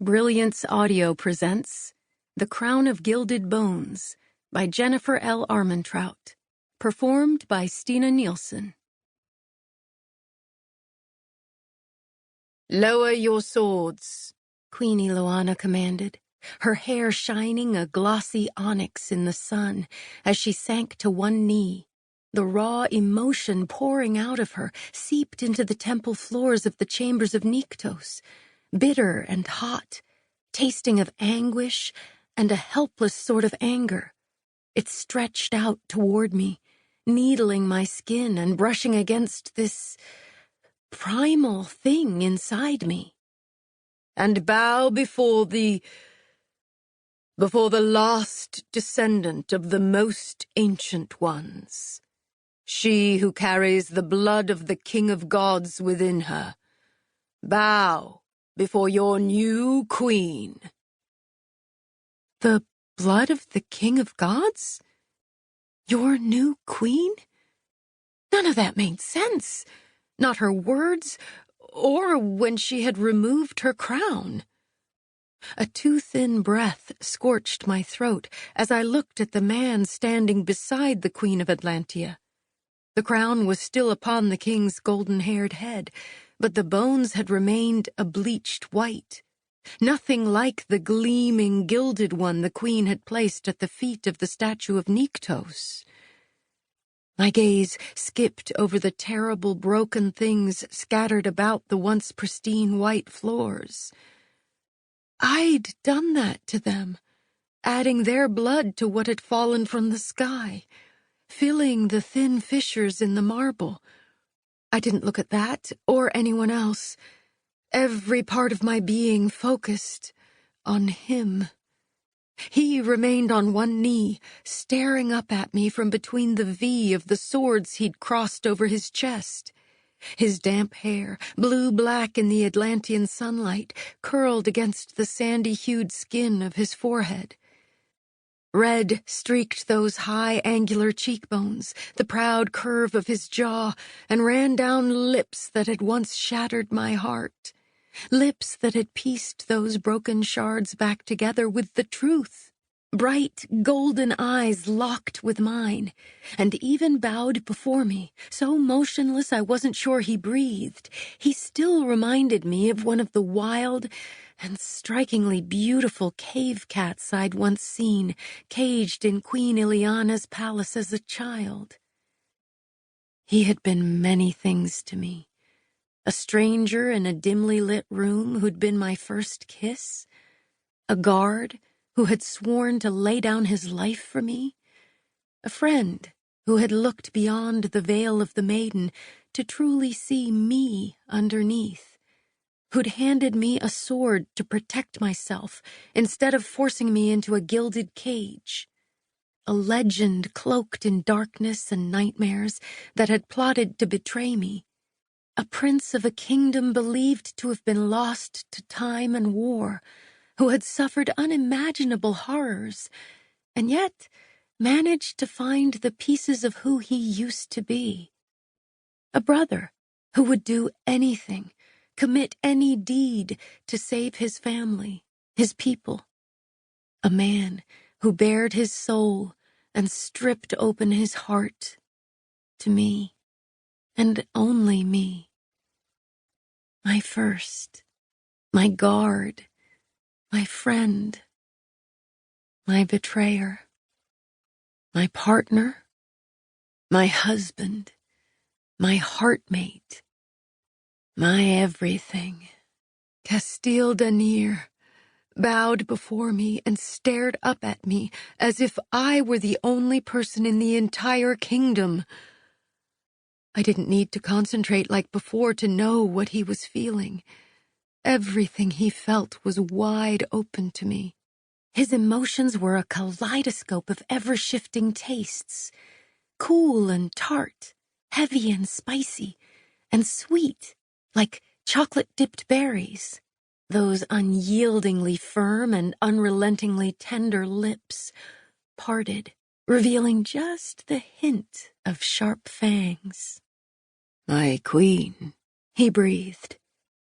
Brilliance Audio presents The Crown of Gilded Bones by Jennifer L. Armentrout, performed by Stina Nielsen. "Lower your swords," Queenie Loana commanded, her hair shining a glossy onyx in the sun as she sank to one knee. The raw emotion pouring out of her seeped into the temple floors of the chambers of Nyktos, bitter and hot, tasting of anguish and a helpless sort of anger. It stretched out toward me, needling my skin and brushing against this primal thing inside me. "And bow before the last descendant of the most ancient ones, she who carries the blood of the King of Gods within her. Bow before your new queen." "The blood of the King of Gods? Your new queen?" None of that made sense. Not her words, or when she had removed her crown. A too thin breath scorched my throat as I looked at the man standing beside the Queen of Atlantia. The crown was still upon the king's golden-haired head, but the bones had remained a bleached white. Nothing like the gleaming, gilded one the queen had placed at the feet of the statue of Nyktos. My gaze skipped over the terrible broken things scattered about the once pristine white floors. I'd done that to them, adding their blood to what had fallen from the sky, filling the thin fissures in the marble. I didn't look at that or anyone else. Every part of my being focused on him. He remained on one knee, staring up at me from between the V of the swords he'd crossed over his chest. His damp hair, blue-black in the Atlantean sunlight, curled against the sandy-hued skin of his forehead. Red streaked those high, angular cheekbones, the proud curve of his jaw, and ran down lips that had once shattered my heart. Lips that had pieced those broken shards back together with the truth. Bright, golden eyes locked with mine, and even bowed before me, so motionless I wasn't sure he breathed. He still reminded me of one of the wild and strikingly beautiful cave cats I'd once seen, caged in Queen Ileana's palace as a child. He had been many things to me. A stranger in a dimly lit room who'd been my first kiss, a guard who had sworn to lay down his life for me, a friend who had looked beyond the veil of the maiden to truly see me underneath, who'd handed me a sword to protect myself instead of forcing me into a gilded cage, a legend cloaked in darkness and nightmares that had plotted to betray me. A prince of a kingdom believed to have been lost to time and war, who had suffered unimaginable horrors, and yet managed to find the pieces of who he used to be. A brother who would do anything, commit any deed to save his family, his people. A man who bared his soul and stripped open his heart to me, and only me. My first, my guard, my friend, my betrayer, my partner, my husband, my heartmate, my everything. Casteel Danir bowed before me and stared up at me as if I were the only person in the entire kingdom. I didn't need to concentrate like before to know what he was feeling. Everything he felt was wide open to me. His emotions were a kaleidoscope of ever-shifting tastes, cool and tart, heavy and spicy, and sweet, like chocolate-dipped berries. Those unyieldingly firm and unrelentingly tender lips parted, revealing just the hint of sharp fangs. "My queen," he breathed,